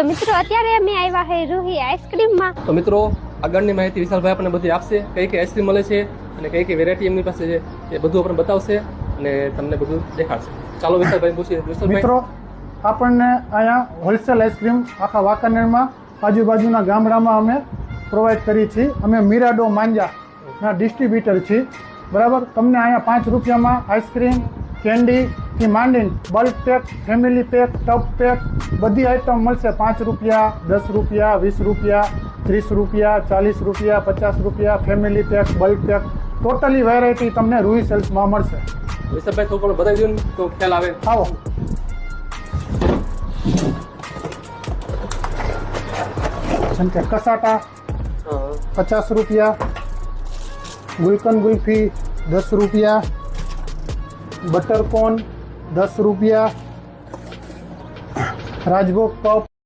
તો મિત્રો અત્યારે અમે આવ્યા છે રૂહી આઈસ્ક્રીમમાં। તો મિત્રો આગળની માહિતી વિશાલભાઈ આપણને બધી આપશે, કઈ કઈ આઈસ્ક્રીમ મળે છે અને કઈ કઈ વેરાયટી એમની પાસે છે એ બધું આપણને બતાવશે અને તમને બધું દેખાડશે। ચાલો વિશાલભાઈ પૂછીએ। વિશાલભાઈ, મિત્રો આપણને અહીંયા હોલસેલ આઈસ્ક્રીમ આખા વાંકાનેરમાં આજુબાજુના ગામડામાં અમે પ્રોવાઈડ કરી છીએ। અમે મિરાડો માંજાના ડિસ્ટ્રીબ્યુટર છીએ, બરાબર। તમને અહીંયા 5 રૂપિયામાં આઈસ્ક્રીમ, કેન્ડીથી માંડીને bulk pack, family pack, tub pack બધી આઈટમ મળશે। 5 રૂપિયા, 10 રૂપિયા, 20 રૂપિયા, 30 રૂપિયા, 40 રૂપિયા, 50 રૂપિયા, family pack, bulk pack totally variety તમને રૂહી સેલ્સમાં મળશે। વિશાલભાઈ થોડું બતાવી દો ને તો ખ્યાલ આવે। આવો, જેમ કે કસાટા 50 રૂપિયા, ગુલકન ગુલ્ફી 10 રૂપિયા, બટરકોન 10 રૂપિયા, રાજભોગ કપ